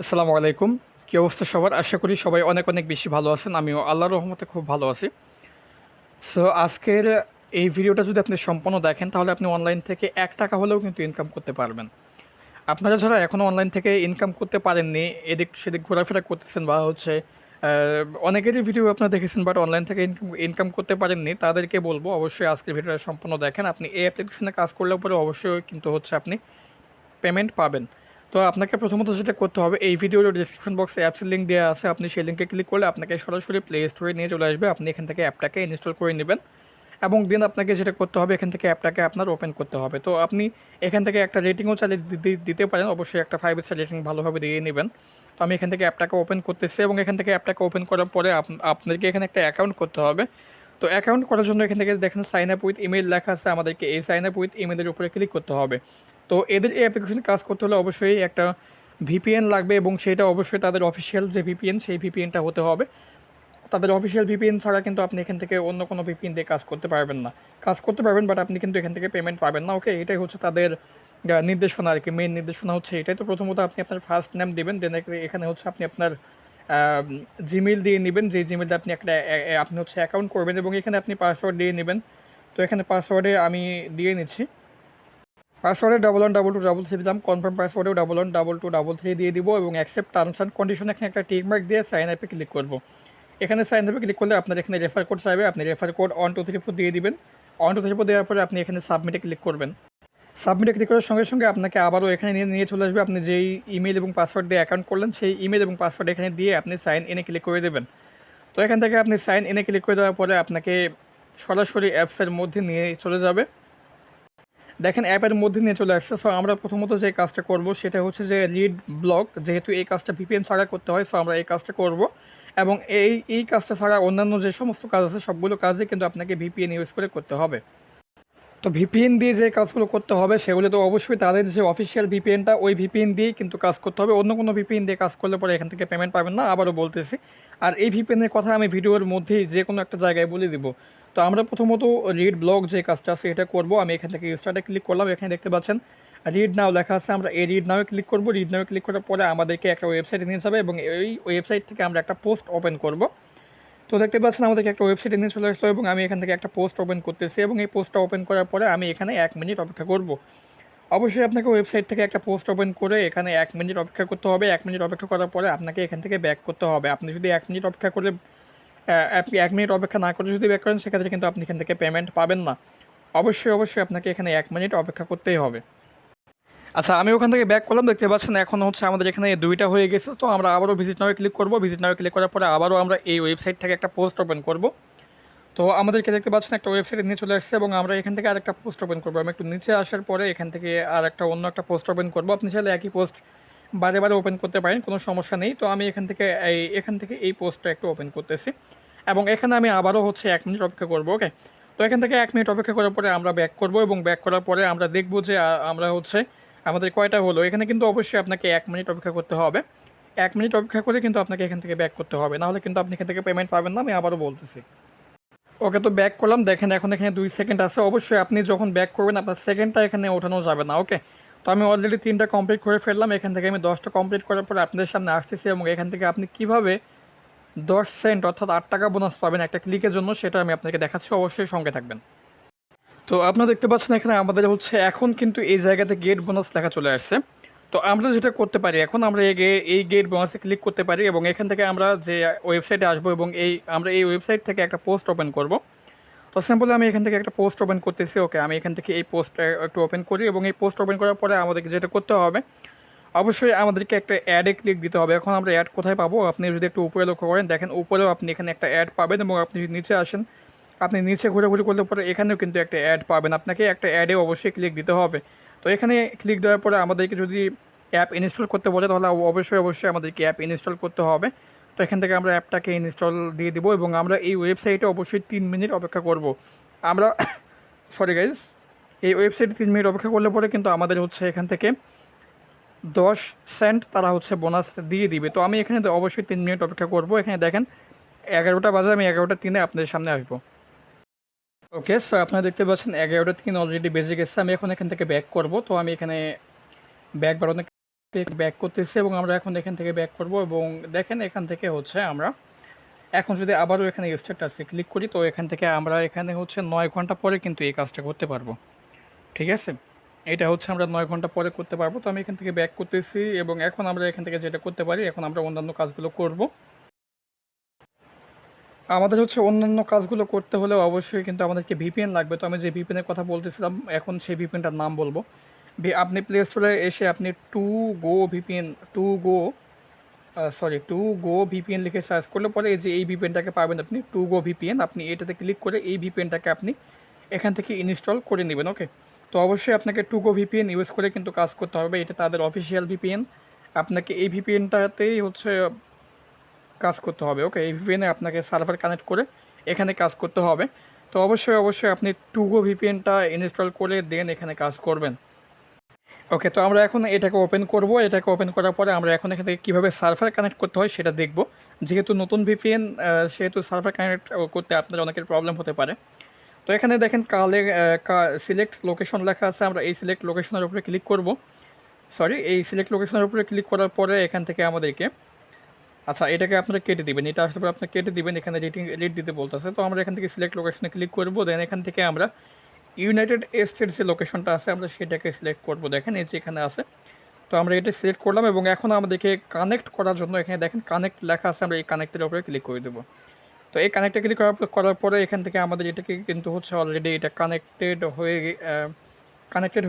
আসসালামু আলাইকুম। কী অবস্থা সবার? আশা করি সবাই অনেক অনেক বেশি ভালো আছেন। আমিও আল্লাহর রহমতে খুব ভালো আছি। সো আজকের এই ভিডিওটা যদি আপনি সম্পূর্ণ দেখেন তাহলে আপনি অনলাইন থেকে ৳১ হলেও কিন্তু ইনকাম করতে পারবেন। আপনারা যারা এখনও অনলাইন থেকে ইনকাম করতে পারেননি, এদিক সেদিক ঘোরাফেরা করতেছেন বা হচ্ছে অনেকেরই ভিডিও আপনারা দেখেছেন বাট অনলাইন থেকে ইনকাম ইনকাম করতে পারেননি, তাদেরকে বলবো অবশ্যই আজকের ভিডিওটা সম্পূর্ণ দেখেন। আপনি এই অ্যাপ্লিকেশনে কাজ করলে পরে অবশ্যই কিন্তু হচ্ছে আপনি পেমেন্ট পাবেন। তো আপনাকে প্রথমত যেটা করতে হবে, এই ভিডিওর ডিসক্রিপশন বক্সে অ্যাপসের লিঙ্ক দেওয়া আছে, আপনি সেই লিঙ্কে ক্লিক করলে আপনাকে সরাসরি প্লে স্টোরে নিয়ে চলে আসবে। আপনি এখান থেকে অ্যাপটাকে ইনস্টল করে নেবেন এবং দেন আপনাকে যেটা করতে হবে, এখান থেকে অ্যাপটাকে আপনার ওপেন করতে হবে। তো আপনি এখান থেকে একটা রেটিংও চালিয়ে দিতে পারেন, অবশ্যই একটা 5 স্টার রেটিং ভালোভাবে দিয়ে নেবেন। তো আমি এখান থেকে অ্যাপটাকে ওপেন করতেছি এবং এখান থেকে অ্যাপটাকে ওপেন করার পরে আপনাদেরকে এখানে একটা অ্যাকাউন্ট করতে হবে। তো অ্যাকাউন্ট করার জন্য এখান থেকে দেখেন সাইন আপ উইথ ইমেল লেখা আছে, আমাদেরকে এই সাইন আপ উইথ ইমেলের উপরে ক্লিক করতে হবে। তো এদের এই অ্যাপ্লিকেশনে কাজ করতে হলে অবশ্যই একটা ভিপিএন লাগবে এবং সেটা অবশ্যই তাদের অফিসিয়াল যে ভিপিএন সেই ভিপিএনটা হতে হবে। তাদের অফিসিয়াল ভিপিএন ছাড়া কিন্তু আপনি এখান থেকে অন্য কোনো ভিপিএন দিয়ে কাজ করতে পারবেন না। কাজ করতে পারবেন বাট আপনি কিন্তু এখান থেকে পেমেন্ট পাবেন না। ওকে, এটাই হচ্ছে তাদের নির্দেশনা আর কি। মেইন নির্দেশনা হচ্ছে এটাই। তো প্রথমত আপনি আপনার ফার্স্ট নেম দিবেন, দেন এখানে হচ্ছে আপনি আপনার জিমেইল দিয়ে নেবেন, যে জিমেইলটা আপনি একটা আপনি হচ্ছে অ্যাকাউন্ট করবেন এবং এখানে আপনি পাসওয়ার্ড দিয়ে নেবেন। তো এখানে পাসওয়ার্ডে আমি দিয়ে নিচ্ছি। পাসওয়ার্ডে 112223 দিলাম, কনফার্ম পাসওয়ার্ডেও 112223 দিয়ে দিব এবং অ্যাকসেপ্ট টার্মস অ্যান্ড কন্ডিশন এখানে একটা টিক মার্ক দিয়ে সাইন আপে ক্লিক করব। এখানে সাইন আপে ক্লিক করলে আপনার এখানে রেফার কোড চাইবে, আপনি রেফার কোড 1234 দিয়ে দিবেন। 1234 দেওয়ার পরে আপনি এখানে সাবমিটে ক্লিক করবেন। সাবমিটে ক্লিক করার সঙ্গে সঙ্গে আপনাকে আবারও এখানে নিয়ে চলে আসবে, আপনি যেই ইমেল এবং পাসওয়ার্ড দিয়ে অ্যাকাউন্ট করলেন সেই ইমেল এবং পাসওয়ার্ড এখানে দিয়ে আপনি সাইন ইনে ক্লিক করে দেবেন। তো এখান থেকে আপনি সাইন ইনে ক্লিক করে দেওয়ার পরে আপনাকে সরাসরি অ্যাপসের মধ্যে নিয়ে চলে যাবে। দেখেন অ্যাপের মধ্যে নিয়ে চলে আসছে। সো আমরা প্রথমত যে কাজটা করব সেটা হচ্ছে যে রিড ব্লক, যেহেতু এই কাজটা ভিপিএন ছাড়া করতে হয়, সো আমরা এই কাজটা করব এবং এই কাজটা ছাড়া অন্যান্য যে সমস্ত কাজ আছে সবগুলো কাজই কিন্তু আপনাকে ভিপিএন ইউজ করে করতে হবে। তো ভিপিএন দিয়ে যে কাজগুলো করতে হবে সেগুলো তো অবশ্যই তাদের যে অফিসিয়াল ভিপিএনটা ওই ভিপিএন দিয়েই কিন্তু কাজ করতে হবে। অন্য কোনো ভিপিএন দিয়ে কাজ করলে পরে এখান থেকে পেমেন্ট পাবেন না, আবারও বলতেছি। আর এই ভিপিএনের কথা আমি ভিডিওর মধ্যেই যে কোনো একটা জায়গায় বলে দিব। তো আমরা প্রথমত রিড ব্লগ যে কাজটা আছে এটা করব। আমি এখান থেকে স্টার্টে ক্লিক করলাম, এখানে দেখতে পাচ্ছেন রিড নাও লেখা আছে, আমরা এই রিড নাও ক্লিক করব। রিড নাও ক্লিক করার পরে আমাদেরকে একটা ওয়েবসাইটে নিয়ে যাবে এবং এই ওয়েবসাইট থেকে আমরা একটা পোস্ট ওপেন করব। তো দেখতে পাচ্ছেন আমাদেরকে একটা ওয়েবসাইটে নিয়ে চলে আসলো এবং আমি এখান থেকে একটা পোস্ট ওপেন করতেছি এবং এই পোস্টটা ওপেন করার পরে আমি এখানে 1 মিনিট অপেক্ষা করব। অবশ্যই আপনাকে ওয়েবসাইট থেকে একটা পোস্ট ওপেন করে এখানে 1 মিনিট অপেক্ষা করতে হবে। 1 মিনিট অপেক্ষা করার পরে আপনাকে এখান থেকে ব্যাক করতে হবে। আপনি যদি 1 মিনিট অপেক্ষা করে আপনি 1 মিনিট অপেক্ষা না করে যদি ব্যাক করেন সেক্ষেত্রে কিন্তু আপনি এখান থেকে পেমেন্ট পাবেন না। অবশ্যই আপনাকে এখানে 1 মিনিট অপেক্ষা করতেই হবে। আচ্ছা, আমি ওখান থেকে ব্যাক করলাম, দেখতে পাচ্ছেন এখন হচ্ছে আমাদের এখানে 2টা হয়ে গেছে। তো আমরা আবারও ভিজিট নাও ক্লিক করব। ভিজিট নাও ক্লিক করার পরে আবারও আমরা এই ওয়েবসাইট থেকে একটা পোস্ট ওপেন করব। তো আমাদেরকে দেখতে পাচ্ছেন একটা ওয়েবসাইটে নিয়ে চলে আসছে এবং আমরা এখান থেকে আরেকটা পোস্ট ওপেন করবো। আমি একটু নিচে আসার পরে এখান থেকে অন্য একটা পোস্ট ওপেন করবো। আপনি চাইলে একই পোস্ট বারে বারে ওপেন করতে পারেন, কোনো সমস্যা নেই। তো আমি এখান থেকে এই পোস্টটা একটু ওপেন করতেছি এবং এখানে আমি আবারও হচ্ছে 1 মিনিট অপেক্ষা করবো। ওকে, তো এখান থেকে 1 মিনিট অপেক্ষা করার পরে আমরা ব্যাক করবো এবং ব্যাক করার পরে আমরা দেখবো যে আমরা হচ্ছে আমাদের কয়টা হলো। এখানে কিন্তু অবশ্যই আপনাকে 1 মিনিট অপেক্ষা করতে হবে। 1 মিনিট অপেক্ষা করে কিন্তু আপনাকে এখান থেকে ব্যাক করতে হবে, নাহলে কিন্তু আপনি এখান থেকে পেমেন্ট পাবেন না। আমি আবারও বলতেছি। ওকে, তো ব্যাক করলাম, দেখেন এখন এখানে 2 সেকেন্ড আছে। অবশ্যই আপনি যখন ব্যাক করবেন আপনার সেকেন্ডটা এখানে ওঠানো যাবে না। ওকে, তো আমি অলরেডি 3টা কমপ্লিট করে ফেললাম। এখান থেকে আমি 10টা কমপ্লিট করার পরে আপনাদের সামনে আসতেছি এবং এখান থেকে আপনি কিভাবে 10 সেন্ট অর্থাৎ ৳8 বোনাস পাবেন একটা ক্লিকের জন্য সেটা আমি আপনাকে দেখাচ্ছি, অবশ্যই সঙ্গে থাকবেন। তো আপনারা দেখতে পাচ্ছেন এখানে আমাদের হচ্ছে এখন কিন্তু এই জায়গাতে গেট বোনাস লেখা চলে আসছে। তো আমরা যেটা করতে পারি, এখন আমরা এই গেট বোনাসে ক্লিক করতে পারি এবং এখান থেকে আমরা যে ওয়েবসাইটে আসবো এবং আমরা এই ওয়েবসাইট থেকে একটা পোস্ট ওপেন করব। তো সিম্পলি আমি এখান থেকে একটা পোস্ট ওপেন করতেছি। ওকে, আমি এখান থেকে এই পোস্টটা একটু ওপেন করি এবং এই পোস্ট ওপেন করার পরে আমাদেরকে যেটা করতে হবে, অবশ্যই আমাদেরকে একটা অ্যাডে ক্লিক দিতে হবে। এখন আমরা অ্যাড কোথায় পাবো, আপনি যদি একটু উপরে লক্ষ্য করেন, দেখেন উপরেও আপনি এখানে একটা অ্যাড পাবেন এবং আপনি যদি নিচে আসেন, আপনি নিচে ঘোরাঘুরি করলে পরে এখানেও কিন্তু একটা অ্যাড পাবেন। আপনাকে একটা অ্যাডে অবশ্যই ক্লিক দিতে হবে। তো এখানে ক্লিক দেওয়ার পরে আমাদেরকে যদি অ্যাপ ইনস্টল করতে বলে তাহলে অবশ্যই আমাদেরকে অ্যাপ ইনস্টল করতে হবে। তো এখান থেকে আমরা অ্যাপটাকে ইনস্টল দিয়ে দিব এবং আমরা এই ওয়েবসাইটে অবশ্যই 3 মিনিট অপেক্ষা করব। আমরা সরি গাইজ, এই ওয়েবসাইটে 3 মিনিট অপেক্ষা করলে পরে কিন্তু আমাদের হচ্ছে এখান থেকে 10 সেন্ট তারা হচ্ছে বোনাস দিয়ে দিবে। তো আমি এখানে অবশ্যই 3 মিনিট অপেক্ষা করব। এখানে দেখেন 11টা বাজে, আমি 11টা 3-এ আপনাদের সামনে আসবো। ওকে, সো আপনারা দেখতে পাচ্ছেন 11টা 3 অলরেডি বেজে গেছে। আমি এখন এখান থেকে ব্যাক করব। তো আমি এখানে ব্যাক বাটনে ব্যাক করতেছি এবং আমরা এখন এখান থেকে ব্যাক করব এবং দেখেন এখান থেকে হচ্ছে আমরা এখন যদি আবারও এখানে স্ট্যাটাসে ক্লিক করি তো এখান থেকে আমরা এখানে হচ্ছে 9 ঘন্টা পরে কিন্তু এই কাজটা করতে পারবো। ঠিক আছে, এটা হচ্ছে আমরা 9 ঘন্টা পরে করতে পারবো। তো আমি এখান থেকে ব্যাক করতেছি এবং এখন আমরা এখান থেকে যেটা করতে পারি, এখন আমরা অন্যান্য কাজগুলো করব। আমাদের হচ্ছে অন্যান্য কাজগুলো করতে হলে অবশ্যই কিন্তু আমাদেরকে ভিপিএন লাগবে। তো আমি যে ভিপিএনের কথা বলতেছিলাম এখন সেই ভিপিএনটার নাম বলবো। আপনি প্লে স্টোরে এসে আপনি to go VPN to go to go VPN লিখে সার্চ করলে পরে এই যে এই ভিপিএনটাকে পাবেন আপনি, টু গো ভিপিএন। আপনি এটাতে ক্লিক করে এই ভিপিএনটাকে আপনি এখান থেকে ইনস্টল করে নেবেন। ওকে, তো অবশ্যই আপনাকে টু গো ভিপিএন ইউজ করে কিন্তু কাজ করতে হবে, এটা তাদের অফিসিয়াল ভিপিএন। আপনাকে এই ভিপিএনটাতেই হচ্ছে কাজ করতে হবে। ওকে, এই ভিপিএনে আপনাকে সার্ভার কানেক্ট করে এখানে কাজ করতে হবে। তো অবশ্যই আপনি টু গো ভিপিএনটা ইনস্টল করে দেন এখানে কাজ করবেন। ওকে, তো আমরা এখন এটাকে ওপেন করব। এটাকে ওপেন করার পরে আমরা এখন এখান থেকে কীভাবে সার্ভার কানেক্ট করতে হয় সেটা দেখব। যেহেতু নতুন ভিপিএন সেহেতু সার্ভার কানেক্ট করতে আপনার অনেকের প্রবলেম হতে পারে। তো এখানে দেখেন সিলেক্ট লোকেশন লেখা আছে, আমরা এই সিলেক্ট লোকেশনের উপরে ক্লিক করব। এই সিলেক্ট লোকেশনের উপরে ক্লিক করার পরে এখান থেকে আমাদেরকে এটাকে আপনারা কেটে দিবেন, এটা আসলে আপনি কেটে দিবেন, এখানে রেট দিতে বলতেছে। তো আমরা এখান থেকে সিলেক্ট লোকেশনে ক্লিক করব, দেন এখান থেকে আমরা ইউনাইটেড স্টেটস যে লোকেশনটা আছে আমরা সেটাকে সিলেক্ট করব। দেখেন এই যে এখানে আছে, তো আমরা এটা সিলেক্ট করলাম এবং এখন আমাদেরকে কানেক্ট করার জন্য এখানে দেখেন কানেক্ট লেখা আছে, আমরা এই কানেক্টের উপরে ক্লিক করে দেবো। তো এই কানেক্টে ক্লিক করার পরে এখান থেকে আমাদের এটাকে কিন্তু হচ্ছে অলরেডি এটা কানেক্টেড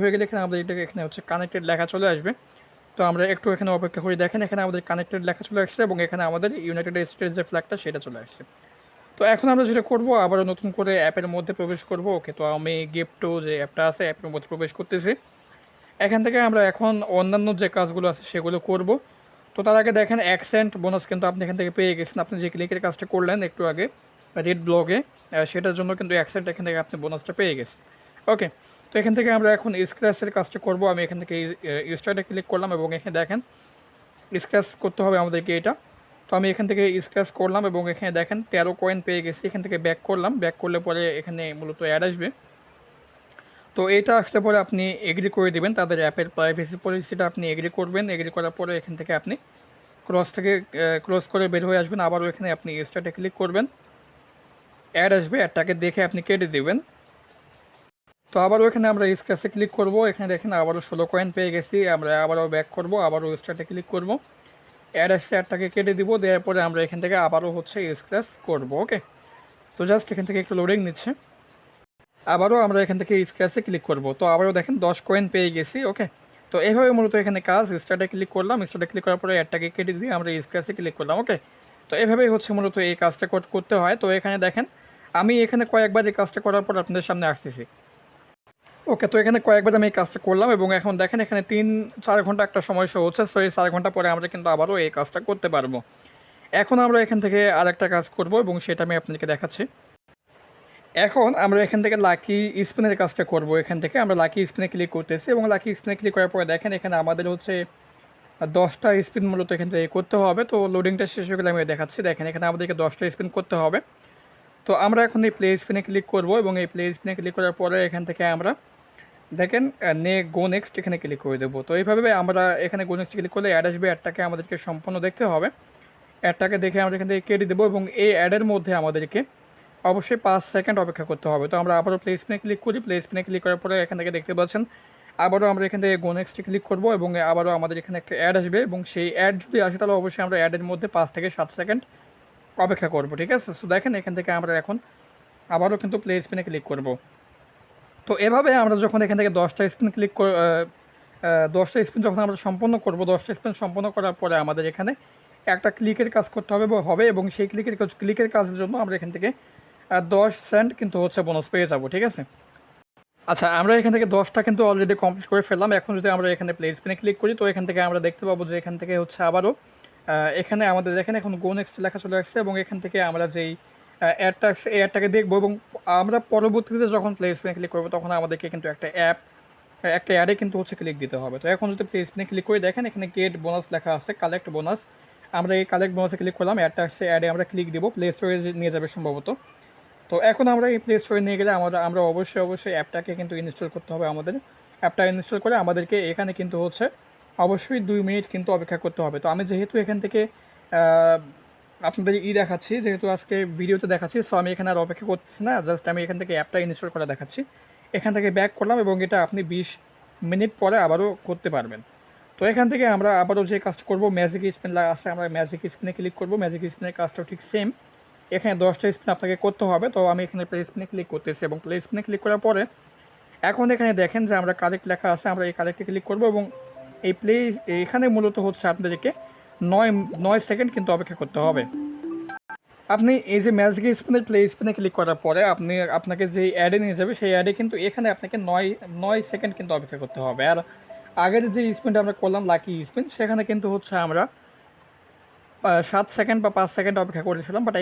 হয়ে গেলে এখানে আমাদের এটাকে এখানে হচ্ছে কানেক্টেড লেখা চলে আসবে। তো আমরা একটু এখানে অপেক্ষা করে দেখেন এখানে আমাদের কানেক্টেড লেখা চলে আসছে এবং এখানে আমাদের ইউনাইটেড স্টেটস যে ফ্ল্যাগটা সেটা চলে আসছে। তো এখন আমরা যেটা করব আবারও নতুন করে অ্যাপের মধ্যে প্রবেশ করব। ওকে, তো আমি গিফট যে অ্যাপটা আছে অ্যাপের মধ্যে প্রবেশ করতেছি। এখান থেকে আমরা এখন অন্যান্য যে কাজগুলো আছে সেগুলো করব। তো তার আগে দেখেন অ্যাকসেন্ট বোনাস কিন্তু আপনি এখান থেকে পেয়ে গেছেন। আপনি যে ক্লিকের কাজটা করলেন একটু আগে রেড ব্লগে, সেটার জন্য কিন্তু অ্যাকসেন্ট এখান থেকে আপনি বোনাসটা পেয়ে গেছেন। ওকে, তো এখান থেকে আমরা এখন স্ক্র্যাচের কাজটা করব। আমি এখান থেকে স্টার্টে ক্লিক করলাম এবং এখানে দেখেন স্ক্র্যাচ করতে হবে আমাদেরকে এটা। তো আমি এখান থেকে স্ক্র্যাচ করলাম এবং এখানে দেখেন 13 কয়েন পেয়ে গেছি। এখান থেকে ব্যাক করলাম, ব্যাক করলে পরে এখানে মূলত অ্যাড আসবে। তো এটা আসলে পরে আপনি এগ্রি করে দেবেন, তাদের অ্যাপের প্রাইভেসি পলিসিটা আপনি এগ্রি করবেন। এগ্রি করার পরে এখান থেকে আপনি ক্রস করে বের হয়ে আসবেন। আবারও এখানে আপনি স্টার্টে ক্লিক করবেন, অ্যাড আসবে, অ্যাডটাকে দেখে আপনি কেটে দেবেন। তো আবারও এখানে আমরা স্ক্র্যাচে ক্লিক করব। এখানে দেখেন আবারও 16 কয়েন পেয়ে গেছি। আমরা আবারও ব্যাক করব, আবারও স্টার্টে ক্লিক করব, অ্যাড আসছে, অ্যাডটাকে কেটে দিব। দেওয়ার পরে আমরা এখান থেকে আবারও হচ্ছে স্ক্র্যাচ করব। ওকে, তো জাস্ট এখান থেকে একটু লোডিং নিচ্ছে। আবারও আমরা এখান থেকে স্ক্র্যাচে ক্লিক করব। তো আবারও দেখেন 10 কয়েন পেয়ে গেছি। ওকে, তো এইভাবে মূলত এখানে কাজ। স্টার্টে ক্লিক করলাম, স্টার্টে ক্লিক করার পরে অ্যাডটাকে কেটে দিয়ে আমরা স্ক্র্যাচে ক্লিক করলাম। ওকে, তো এভাবেই হচ্ছে মূলত এই কাজটা করতে হয়। তো এখানে দেখেন আমি এখানে কয়েকবার এই কাজটা করার পর আপনাদের সামনে আসতেছি। ওকে, তো এখানে কয়েকবার আমি এই কাজটা করলাম এবং এখন দেখেন এখানে 3-4 ঘন্টা একটা সময় শো হচ্ছে। সো এই 4 ঘন্টা পরে আমরা কিন্তু আবারও এই কাজটা করতে পারবো। এখন আমরা এখান থেকে আরেকটা কাজ করব এবং সেটা আমি আপনাদেরকে দেখাচ্ছি। এখন আমরা এখান থেকে লাকি স্পিনের কাজটা করব। এখান থেকে আমরা লাকি স্পিনে ক্লিক করতেছি এবং লাকি স্পিনে ক্লিক করার পরে দেখেন এখানে আমাদের হচ্ছে 10টা স্পিন মূলত এখান থেকে করতে হবে। তো লোডিংটা শেষ হয়ে গেলে আমি দেখাচ্ছি। দেখেন এখানে আমাদেরকে 10টা স্পিন করতে হবে। তো আমরা এখন এই প্লে স্পিনে ক্লিক করব এবং এই প্লে স্পিনে ক্লিক করার পরে এখান থেকে আমরা দেখেন গো নেক্সট এখানে ক্লিক করে দেবো। তো এইভাবে আমরা এখানে গো নেক্সট ক্লিক করলে অ্যাড আসবে, অ্যাডটাকে আমাদেরকে সম্পূর্ণ দেখতে হবে। অ্যাডটাকে দেখে আমরা এখান থেকে কেটে দেবো এবং এই অ্যাডের মধ্যে আমাদেরকে অবশ্যই 5 সেকেন্ড অপেক্ষা করতে হবে। তো আমরা আবারও প্লে স্পিনে ক্লিক করি, প্লে স্পিনে ক্লিক করার পরে এখান থেকে দেখতে পাচ্ছেন আবারও আমরা এখান থেকে গো নেক্সটে ক্লিক করব এবং আবারও আমাদের এখানে একটা অ্যাড আসবে এবং সেই অ্যাড যদি আসে তাহলে অবশ্যই আমরা অ্যাডের মধ্যে 5 থেকে 7 সেকেন্ড অপেক্ষা করব। ঠিক আছে, সো দেখেন এখান থেকে আমরা এখন আবারও কিন্তু প্লে স্পিনে ক্লিক করব। তো এভাবে আমরা যখন এখান থেকে 10টা স্পিন 10টা স্পিন যখন আমরা সম্পন্ন করব, 10টা স্পিন সম্পন্ন করার পরে আমাদের এখানে একটা ক্লিকের কাজ করতে হবে এবং সেই ক্লিকের কাজের জন্য আমরা এখান থেকে 10 সেন্ট কিন্তু হচ্ছে বোনাস পেয়ে যাব। ঠিক আছে, আমরা এখান থেকে 10টা কিন্তু অলরেডি কমপ্লিট করে ফেললাম। এখন যদি আমরা এখানে প্লে স্পিনে ক্লিক করি তো এখান থেকে আমরা দেখতে পাবো যে এখান থেকে হচ্ছে আবারও এখানে আমাদের দেখেন এখন গো নেক্সট লেখা চলে আসছে এবং এখান থেকে আমরা যেই অ্যাডটাকে দেখবো এবং আমরা পরবর্তীতে যখন প্লে স্পিনে ক্লিক করবো তখন আমাদেরকে কিন্তু একটা অ্যাডে কিন্তু হচ্ছে ক্লিক দিতে হবে। তো এখন যদি প্লে স্পিনে ক্লিক করে দেখেন এখানে গেট বোনাস লেখা আছে, কালেক্ট বোনাস। আমরা এই কালেক্ট বোনাসে ক্লিক করলাম, অ্যাডটা আসছে, অ্যাডে আমরা ক্লিক দিব, প্লে স্টোরে নিয়ে যাবে সম্ভবত। তো এখন আমরা এই প্লে স্টোরে নিয়ে গেলে আমরা অবশ্যই অ্যাপটাকে কিন্তু ইনস্টল করতে হবে। আমাদের অ্যাপটা ইনস্টল করে আমাদেরকে এখানে কিন্তু হচ্ছে অবশ্যই 2 মিনিট কিন্তু অপেক্ষা করতে হবে। তো আমি যেহেতু এখান থেকে আহ, আপনাদের দেখাচ্ছি, যেহেতু আজকে ভিডিওতে দেখাচ্ছি, সো আমি এখানে আর অপেক্ষা করতেছি না, জাস্ট আমি এখান থেকে অ্যাপটা ইনস্টল করে দেখাচ্ছি। এখান থেকে ব্যাক করলাম এবং এটা আপনি 20 মিনিট পরে আবারও করতে পারবেন। তো এখান থেকে আমরা আবারও যে কাজটা করবো, ম্যাজিক স্পিন আছে, আমরা ম্যাজিক স্পিনে ক্লিক করবো। ম্যাজিক স্পিনের কাজটাও ঠিক সেম, এখানে 10টা স্পিন আপনাকে করতে হবে। তো আমি এখানে প্লে স্পিনে ক্লিক করতেছি এবং প্লে স্পিনে ক্লিক করার পরে এখন এখানে দেখেন যে আমরা কারেক্ট লেখা আছে, আমরা এই কারেক্টে ক্লিক করবো এবং এই প্লে এখানে মূলত হচ্ছে আপনাদেরকে 9 সেকেন্ড কিন্তু অপেক্ষা করতে হবে। আপনি এই যে ম্যাজিক স্পিনের প্লে স্পিনে ক্লিক করার পরে আপনাকে যে অ্যাডে নিয়ে যাবে, সেই অ্যাডে কিন্তু এখানে আপনাকে 9 সেকেন্ড কিন্তু অপেক্ষা করতে হবে। আর আগের যে স্পিনটা আমরা করলাম লাকি স্পিন, সেখানে কিন্তু হচ্ছে আমরা 7 সেকেন্ড বা 5 সেকেন্ড অপেক্ষা করেছিলাম, বাট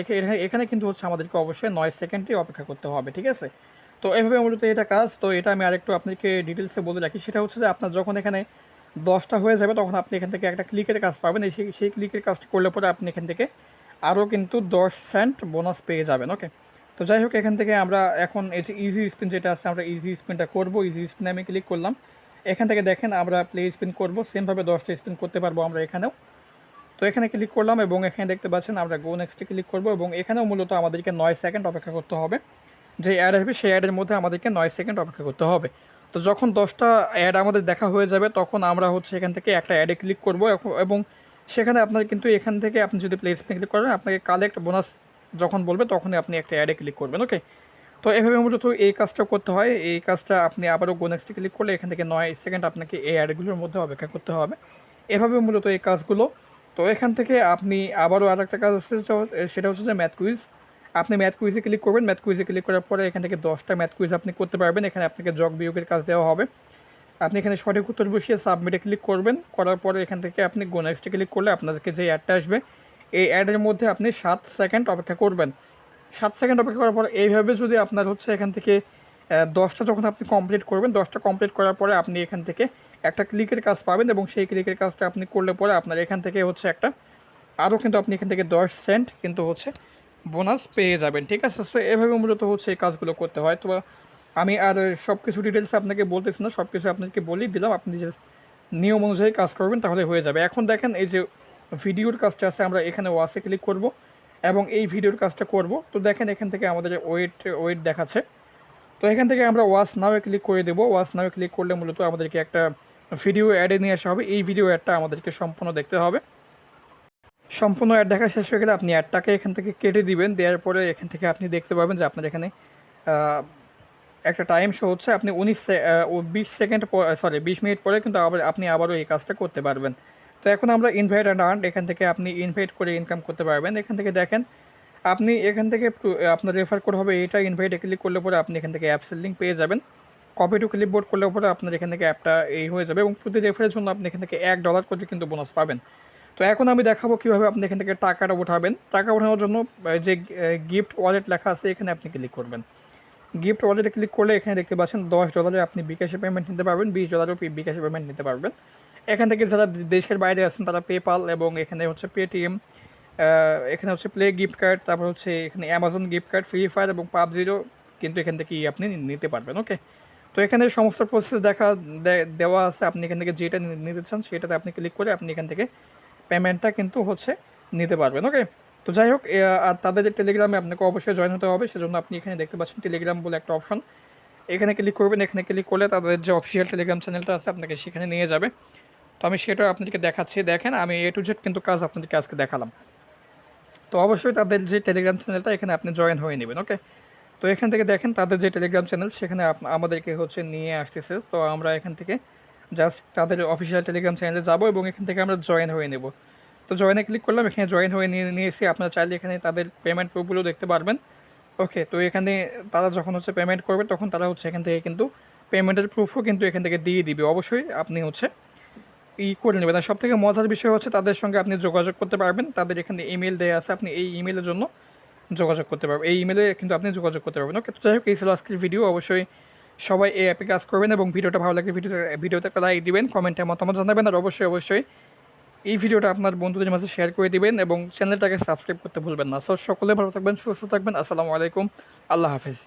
এখানে কিন্তু হচ্ছে আমাদেরকে অবশ্যই 9 সেকেন্ডই অপেক্ষা করতে হবে, ঠিক আছে। তো এইভাবে মূলত এটা কাজ। তো এটা আমি আরেকটু আপনাকে ডিটেলসে বলে রাখি, সেটা হচ্ছে যে আপনার যখন এখানে 10টা হয়ে যাবে তখন আপনি এখান থেকে একটা ক্লিকের কাজ পাবেন। সেই ক্লিকের কাজটি করলে পরে আপনি এখান থেকে আরও কিন্তু 10 সেন্ট বোনাস পেয়ে যাবেন। ওকে, তো যাই হোক, এখান থেকে আমরা এখন এই যে ইজি স্পিন যেটা আছে, আমরা ইজি স্পিনটা করবো। ইজি স্পিনে আমি ক্লিক করলাম। এখান থেকে দেখেন আমরা প্লে স্পিন করবো, সেমভাবে 10টা স্পিন করতে পারবো আমরা এখানেও। তো এখানে ক্লিক করলাম এবং এখানে দেখতে পাচ্ছেন আমরা গো নেক্সটে ক্লিক করব এবং এখানেও মূলত আমাদেরকে 9 সেকেন্ড অপেক্ষা করতে হবে। যে অ্যাড আসবে সেই অ্যাডের মধ্যে আমাদেরকে 9 সেকেন্ড অপেক্ষা করতে হবে। তো যখন 10টা অ্যাড আমাদের দেখা হয়ে যাবে তখন আমরা হচ্ছে এখান থেকে একটা অ্যাডে ক্লিক করব এবং সেখানে আপনার কিন্তু এখান থেকে আপনি যদি প্লে স্পিনে ক্লিক করেন, আপনাকে কালেক্ট বোনাস যখন বলবে তখনই আপনি একটা অ্যাডে ক্লিক করবেন। ওকে, তো এভাবে মূলত এই কাজটা করতে হয়। এই কাজটা আপনি আবারও গো নেক্সটে ক্লিক করলে এখান থেকে 9 সেকেন্ড আপনাকে এই অ্যাডগুলোর মধ্যে অপেক্ষা করতে হবে। এভাবে মূলত এই কাজগুলো। তো এখান থেকে আপনি আবারও আর একটা কাজ আছে, সেটা হচ্ছে যে ম্যাথ কুইজ। আপনি ম্যাথ কুইজে ক্লিক করবেন। ম্যাথ কুইজে ক্লিক করার পরে এখান থেকে 10টা ম্যাথ কুইজ আপনি করতে পারবেন। এখানে আপনাকে যোগ বিয়োগের কাজ দেওয়া হবে। আপনি এখানে সঠিক উত্তর বসিয়ে সাবমিটে ক্লিক করবেন। করার পরে এখান থেকে আপনি গো নেক্সটে ক্লিক করলে আপনাদেরকে যে অ্যাডটা আসবে, এই অ্যাডের মধ্যে আপনি 7 সেকেন্ড অপেক্ষা করবেন। 7 সেকেন্ড অপেক্ষা করার পর এইভাবে যদি আপনার হচ্ছে এখান থেকে 10টা যখন আপনি কমপ্লিট করবেন, 10টা কমপ্লিট করার পরে আপনি এখান থেকে একটা ক্লিকের কাজ পাবেন এবং সেই ক্লিকের কাজটা আপনি করলে পরে আপনার এখান থেকে হচ্ছে একটা আরও কিন্তু আপনি এখান থেকে 10 সেন্ট কিন্তু হচ্ছে বোনাস পেয়ে যাবেন, ঠিক আছে। সো এভাবে মূলত হচ্ছে এই কাজগুলো করতে হয়। তো আমি আর সব কিছু ডিটেলস আপনাকে বলতেছি না, সব কিছু আপনাকে বলেই দিলাম। আপনি যে নিয়ম অনুযায়ী কাজ করবেন তাহলে হয়ে যাবে। এখন দেখেন এই যে ভিডিওর কাজটা আছে, আমরা এখানে ওয়াসে ক্লিক করব এবং এই ভিডিওর কাজটা করব। তো দেখেন এখান থেকে আমাদের ওয়েট দেখাচ্ছে। তো এখান থেকে আমরা ওয়াচ নাও ক্লিক করে দেবো। ওয়াচ নাও ক্লিক করলে মূলত আমাদেরকে একটা ভিডিও অ্যাডে নিয়ে আসা হবে। এই ভিডিও অ্যাডটা আমাদেরকে সম্পূর্ণ দেখতে হবে। সম্পূর্ণ অ্যাড দেখা শেষ হয়ে গেলে আপনি অ্যাডটাকে এখান থেকে কেটে দিবেন। দেওয়ার পরে এখান থেকে আপনি দেখতে পাবেন যে আপনার এখানে একটা টাইম শো হচ্ছে। আপনি 20 সেকেন্ড, সরি 20 মিনিট পরে কিন্তু আপনি আবারও এই কাজটা করতে পারবেন। তো এখন আমরা ইনভাইট অ্যান্ড আর্ন, এখান থেকে আপনি ইনভাইট করে ইনকাম করতে পারবেন। এখান থেকে দেখেন আপনি এখান থেকে আপনার রেফার কোড হবে এটা, ইনভাইটে ক্লিক করলে পরে আপনি এখান থেকে অ্যাপসের লিঙ্ক পেয়ে যাবেন। কপি টু ক্লিপবোর্ড করলে পরে আপনার এখান থেকে অ্যাপটা এই হয়ে যাবে এবং প্রতি রেফারের জন্য আপনি এখান থেকে $1 করে কিন্তু বোনাস পাবেন। তো এখন আমি দেখাবো কীভাবে আপনি এখান থেকে টাকাটা উঠাবেন। টাকা ওঠানোর জন্য যে গিফট ওয়ালেট লেখা আছে এখানে আপনি ক্লিক করবেন। গিফট ওয়ালেটে ক্লিক করলে এখানে দেখতে পাচ্ছেন $10 আপনি বিকাশে পেমেন্ট নিতে পারবেন, $20 বিকাশে পেমেন্ট নিতে পারবেন। এখান থেকে যারা দেশের বাইরে আছেন তারা পেপাল এবং এখানে হচ্ছে পেটিএম, এখানে হচ্ছে প্লে গিফট কার্ড, তারপর হচ্ছে এখানে Amazon gift card, free fire এবং পাবজিরও কিন্তু এখান থেকে আপনি নিতে পারবেন। ওকে, তো এখানে সমস্ত প্রসেস দেওয়া আছে। আপনি এখান থেকে যেটা নিতে চান সেটাতে আপনি ক্লিক করে আপনি এখান থেকে পেমেন্টটা কিন্তু হচ্ছে নিতে পারবেন। ওকে, তো যাই হোক, আর তাদের যে টেলিগ্রামে আপনাকে অবশ্যই জয়েন হতে হবে, সেজন্য আপনি এখানে দেখতে পাচ্ছেন টেলিগ্রাম বলে একটা অপশন, এখানে ক্লিক করবেন। এখানে ক্লিক করলে তাদের যে অফিসিয়াল টেলিগ্রাম চ্যানেলটা আছে আপনাকে সেখানে নিয়ে যাবে। তো আমি সেটা আপনাদেরকে দেখাচ্ছি। দেখেন আমি A to Z কিন্তু কাজ আপনাদেরকে আজকে দেখালাম। তো অবশ্যই তাদের যে টেলিগ্রাম চ্যানেলটা এখানে আপনি জয়েন হয়ে নেবেন। ওকে, তো এখান থেকে দেখেন তাদের যে টেলিগ্রাম চ্যানেল সেখানে আমাদেরকে হচ্ছে নিয়ে আসতেছে। তো আমরা এখান থেকে জাস্ট তাদের অফিসিয়াল টেলিগ্রাম চ্যানেলে যাব এবং এখান থেকে আমরা জয়েন হয়ে নেব। তো জয়েনে ক্লিক করলাম, এখানে জয়েন হয়ে নিয়েছি। আপনারা চাইলে এখানে তাদের পেমেন্ট প্রুফগুলো দেখতে পারবেন। ওকে, তো এখানে তারা যখন হচ্ছে পেমেন্ট করবে তখন তারা হচ্ছে এখান থেকে কিন্তু পেমেন্টের প্রুফও কিন্তু এখান থেকে দিয়ে দিবে। অবশ্যই আপনি হচ্ছে করে নেবেন। আর সবথেকে মজার বিষয় হচ্ছে তাদের সঙ্গে আপনি যোগাযোগ করতে পারবেন। তাদের এখানে ইমেল দেওয়া আছে, আপনি এই ইমেলের জন্য যোগাযোগ করতে পারবেন। এই ইমেলে কিন্তু আপনি যোগাযোগ করতে পারবেন। ওকে, তো যাই হোক, এই ছিল আজকের ভিডিও। অবশ্যই সবাই এই অ্যাপে কাজ করবেন এবং ভিডিওটা ভালো লাগলে ভিডিওতে একটা লাইক দিবেন, কমেন্টে মতামত জানাবেন আর অবশ্যই এই ভিডিওটা আপনার বন্ধুদের মাঝে শেয়ার করে দিবেন এবং চ্যানেলটাকে সাবস্ক্রাইব করতে ভুলবেন না। সো সকলে ভালো থাকবেন, সুস্থ থাকবেন। আসসালামু আলাইকুম, আল্লাহ হাফেজ।